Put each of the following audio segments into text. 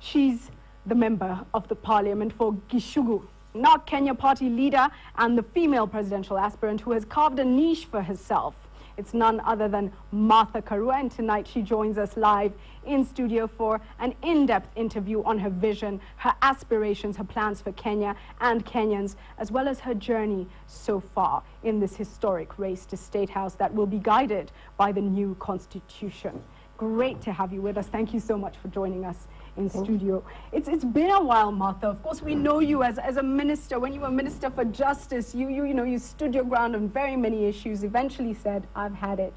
She's the member of the parliament for Gichugu, North Kenya party leader and the female presidential aspirant who has carved a niche for herself. It's none other than Martha Karua, and tonight she joins us live in studio for an in-depth interview on her vision, her aspirations, her plans for Kenya and Kenyans, as well as her journey so far in this historic race to State House that will be guided by the new Constitution. Great to have you with us. Thank you so much for joining us in studio. It's been a while, Martha. Of course, we know you as a minister. When you were Minister for Justice, you stood your ground on very many issues, eventually said, I've had it.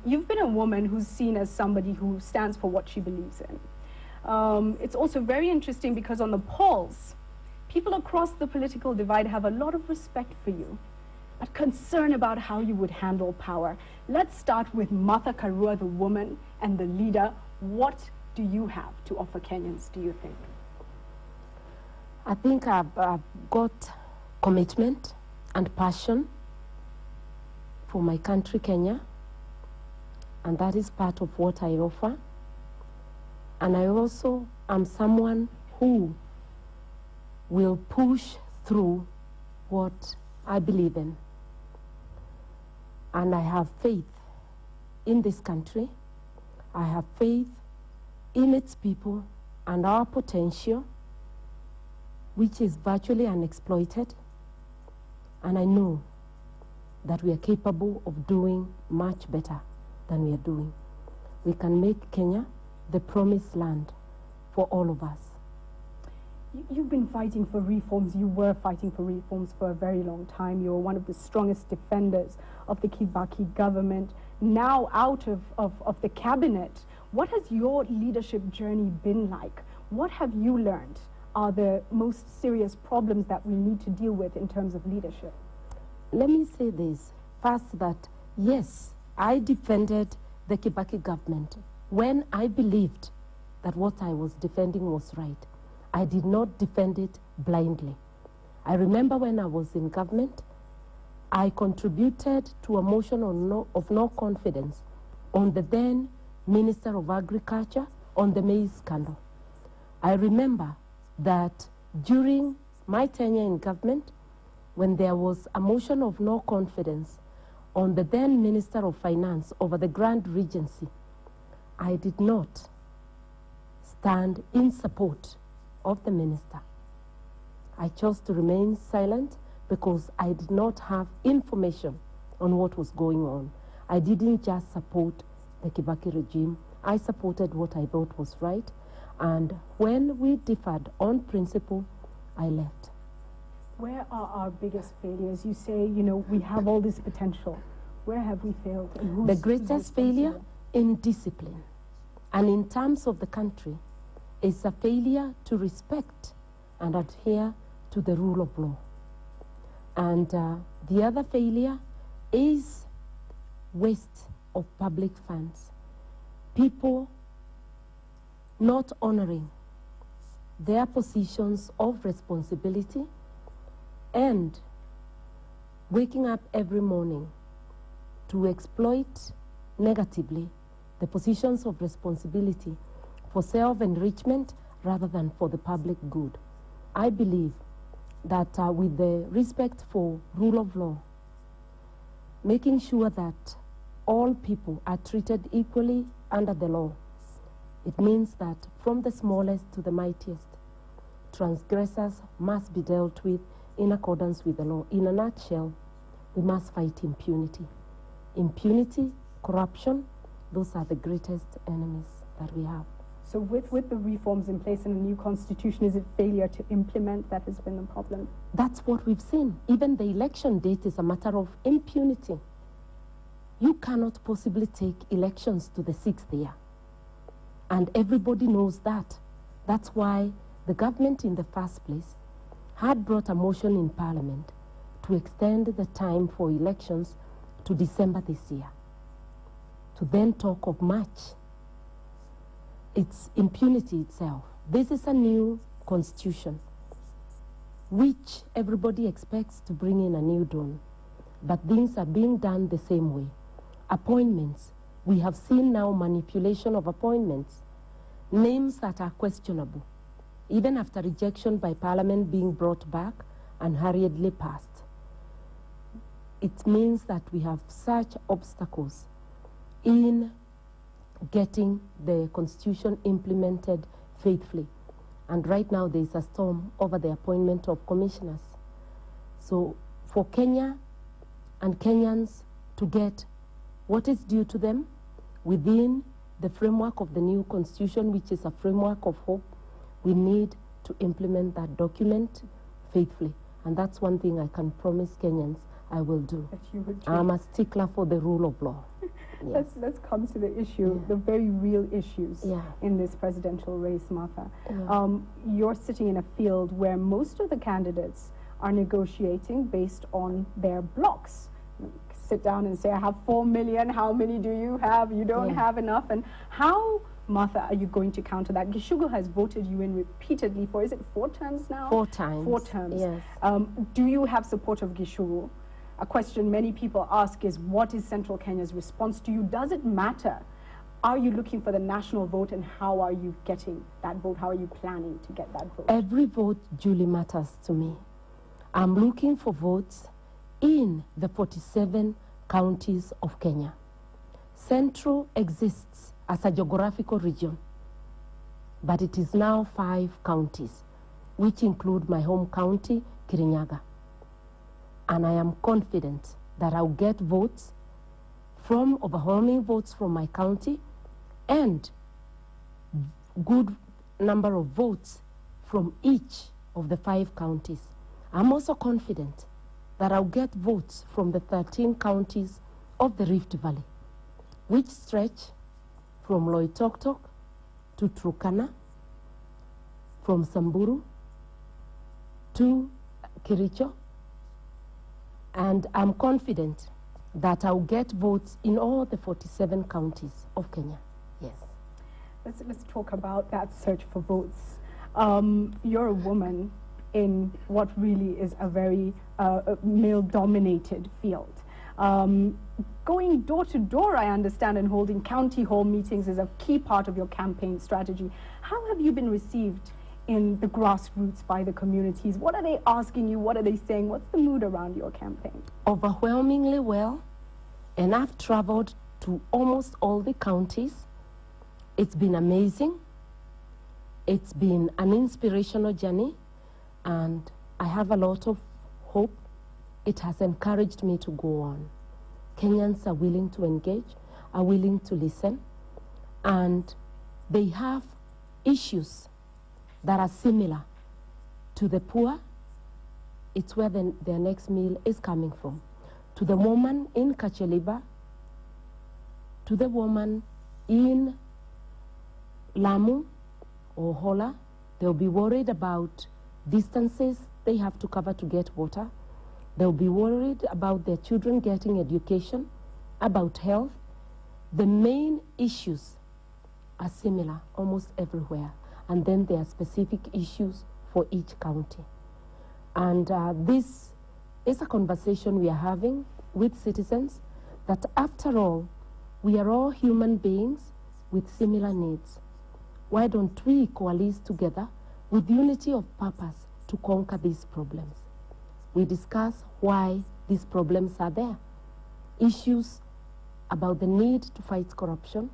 You've been a woman who's seen as somebody who stands for what she believes in. It's also very interesting because on the polls, people across the political divide have a lot of respect for you, but concern about how you would handle power. Let's start with Martha Karua, the woman and the leader. What do you have to offer Kenyans, do you think? I think I've got commitment and passion for my country, Kenya, and that is part of what I offer. And I also am someone who will push through what I believe in. And I have faith in this country. I have faith in its people and our potential, which is virtually unexploited. And I know that we are capable of doing much better than we are doing. We can make Kenya the promised land for all of us. You've been fighting for reforms. You were fighting for reforms for a very long time. You're one of the strongest defenders of the Kibaki government. Now out of the cabinet, what has your leadership journey been like? What have you learned are the most serious problems that we need to deal with in terms of leadership? Let me say this first, that yes, I defended the Kibaki government when I believed that what I was defending was right. I did not defend it blindly. I remember when I was in government, I contributed to a motion of no confidence on the then Minister of Agriculture on the maize scandal. I remember that during my tenure in government, when there was a motion of no confidence on the then Minister of Finance over the Grand Regency, I did not stand in support of the minister. I chose to remain silent because I did not have information on what was going on. I didn't just support the Kibaki regime. I supported what I thought was right, and when we differed on principle, I left. Where are our biggest failures? You say, we have all this potential. Where have we failed? And the greatest failure in discipline, and in terms of the country, is a failure to respect and adhere to the rule of law. And the other failure is waste of public funds. People not honoring their positions of responsibility and waking up every morning to exploit negatively the positions of responsibility for self-enrichment rather than for the public good. I believe that with the respect for rule of law, making sure that all people are treated equally under the law, it means that from the smallest to the mightiest, transgressors must be dealt with in accordance with the law. In a nutshell, we must fight impunity. Impunity, corruption, those are the greatest enemies that we have. So with the reforms in place in a new constitution, is it failure to implement that has been the problem? That's what we've seen. Even the election date is a matter of impunity. You cannot possibly take elections to the 6th year. And everybody knows that. That's why the government in the first place had brought a motion in Parliament to extend the time for elections to December this year, to then talk of March. It's impunity itself. This is a new constitution, which everybody expects to bring in a new dawn. But things are being done the same way. Appointments, we have seen now manipulation of appointments. names that are questionable, even after rejection by Parliament being brought back and hurriedly passed. It means that we have such obstacles in getting the Constitution implemented faithfully. And right now there is a storm over the appointment of commissioners. So for Kenya and Kenyans to get what is due to them within the framework of the new Constitution, which is a framework of hope, we need to implement that document faithfully. And that's one thing I can promise Kenyans I will do. That you would do. I'm a stickler for the rule of law. Yes. Let's come to the issue, the very real issues Yeah. in this presidential race, Martha. Yeah. You're sitting in a field where most of the candidates are negotiating based on their blocks. Sit down and say, I have 4 million, how many do you have? You don't have enough. And how, Martha, are you going to counter that? Gichugu has voted you in repeatedly for, is it 4 terms now? 4 times. 4 terms. Yes. Do you have support of Gichugu? A question many people ask is, what is Central Kenya's response to you? Does it matter? Are you looking for the national vote, and how are you getting that vote? How are you planning to get that vote? Every vote duly matters to me. I'm looking for votes in the 47 counties of Kenya. Central exists as a geographical region, but it is now 5 counties, which include my home county, Kirinyaga. And I am confident that I'll get votes from overwhelming votes from my county and good number of votes from each of the 5 counties. I'm also confident that I'll get votes from the 13 counties of the Rift Valley, which stretch from Loitoktok to Turkana, from Samburu to Kericho, and I'm confident that I'll get votes in all the 47 counties of Kenya. Yes. Let's talk about that search for votes. You're a woman in what really is a very male-dominated field. Going door to door, I understand, and holding county hall meetings is a key part of your campaign strategy. How have you been received in the grassroots by the communities? What are they asking you? What are they saying? What's the mood around your campaign? Overwhelmingly well, and I've traveled to almost all the counties. It's been amazing. It's been an inspirational journey, and I have a lot of hope. It has encouraged me to go on. Kenyans are willing to engage, are willing to listen, and they have issues that are similar to the poor. It's where their next meal is coming from. To the woman in Kacheliba, to the woman in Lamu or Hola, they'll be worried about distances they have to cover to get water. They'll be worried about their children getting education, about health. The main issues are similar almost everywhere. And then there are specific issues for each county. And this is a conversation we are having with citizens, that after all, we are all human beings with similar needs. Why don't we coalesce together with unity of purpose to conquer these problems? We discuss why these problems are there. Issues about the need to fight corruption,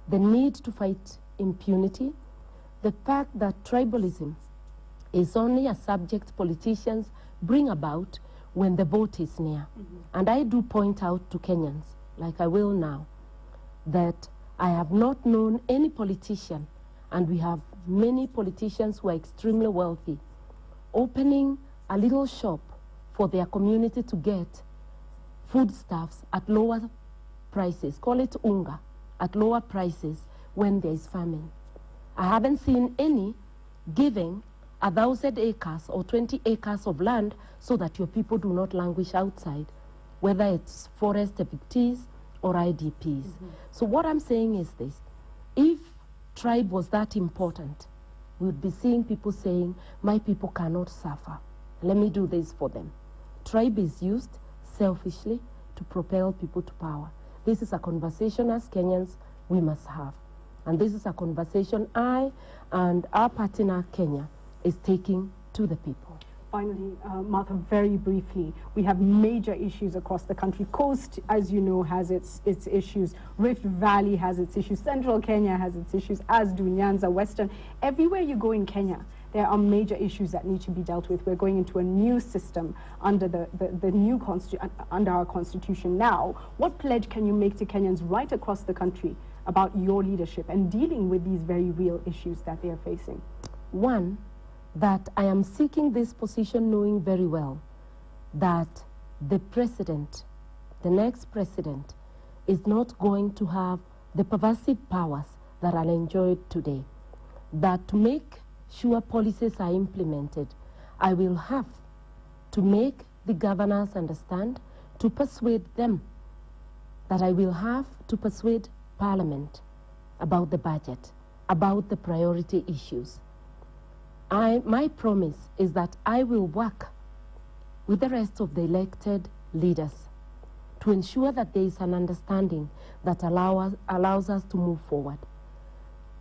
the need to fight impunity, the fact that tribalism is only a subject politicians bring about when the vote is near. And I do point out to Kenyans, like I will now, that I have not known any politician, and we have many politicians who are extremely wealthy, opening a little shop for their community to get foodstuffs at lower prices, call it unga, at lower prices when there is famine. I haven't seen any giving 1,000 acres or 20 acres of land so that your people do not languish outside, whether it's forest evictees or IDPs. So what I'm saying is this: if tribe was that important, we would be seeing people saying, my people cannot suffer, let me do this for them. Tribe is used selfishly to propel people to power. This is a conversation as Kenyans we must have. And this is a conversation I and our partner, Kenya, is taking to the people. Finally, Martha, very briefly, we have major issues across the country. Coast, as you know, has its issues. Rift Valley has its issues. Central Kenya has its issues, as do Nyanza, Western. Everywhere you go in Kenya, there are major issues that need to be dealt with. We're going into a new system under under our constitution now. What pledge can you make to Kenyans right across the country about your leadership and dealing with these very real issues that they are facing? One, that I am seeking this position knowing very well that the president, the next president, is not going to have the pervasive powers that are enjoyed today. That to make sure policies are implemented, I will have to make the governors understand, to persuade them, that I will have to persuade Parliament about the budget, about the priority issues. My promise is that I will work with the rest of the elected leaders to ensure that there is an understanding that allows us to move forward,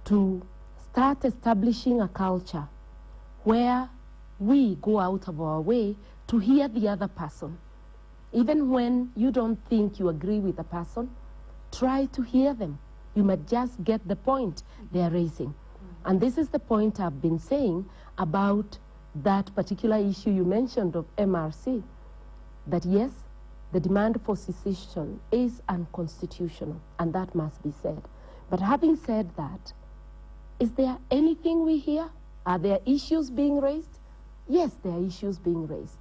to start establishing a culture where we go out of our way to hear the other person. Even when you don't think you agree with the person, try to hear them. You might just get the point they are raising. And this is the point I've been saying about that particular issue you mentioned of MRC, that yes, the demand for secession is unconstitutional, and that must be said. But having said that, is there anything we hear? Are there issues being raised? Yes, there are issues being raised.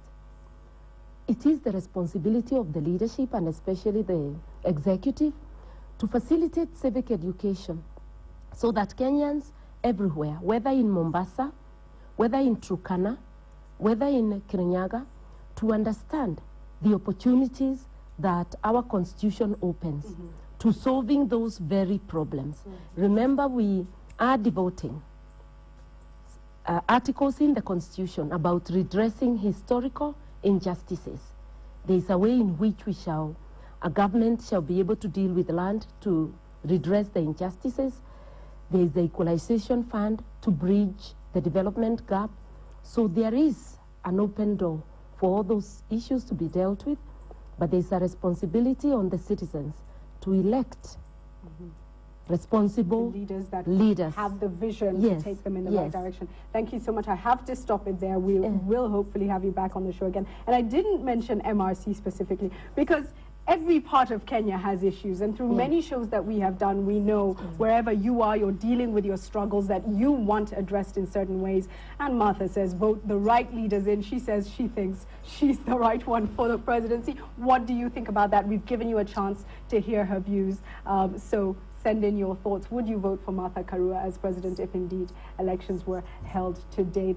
It is the responsibility of the leadership, and especially the executive, to facilitate civic education so that Kenyans everywhere, whether in Mombasa, whether in Turkana, whether in Kirinyaga, to understand the opportunities that our constitution opens to solving those very problems. Remember, we are devoting articles in the constitution about redressing historical injustices. There is a way in which a government shall be able to deal with land to redress the injustices. There is the equalization fund to bridge the development gap. So there is an open door for all those issues to be dealt with, but there's a responsibility on the citizens to elect responsible leaders have the vision to take them in the right direction. Thank you so much. I have to stop it there. We will hopefully have you back on the show again. And I didn't mention MRC specifically because every part of Kenya has issues, and through many shows that we have done, we know wherever you are, you're dealing with your struggles that you want addressed in certain ways. And Martha says, vote the right leaders in. She says she thinks she's the right one for the presidency. What do you think about that? We've given you a chance to hear her views. So send in your thoughts. Would you vote for Martha Karua as president if indeed elections were held today?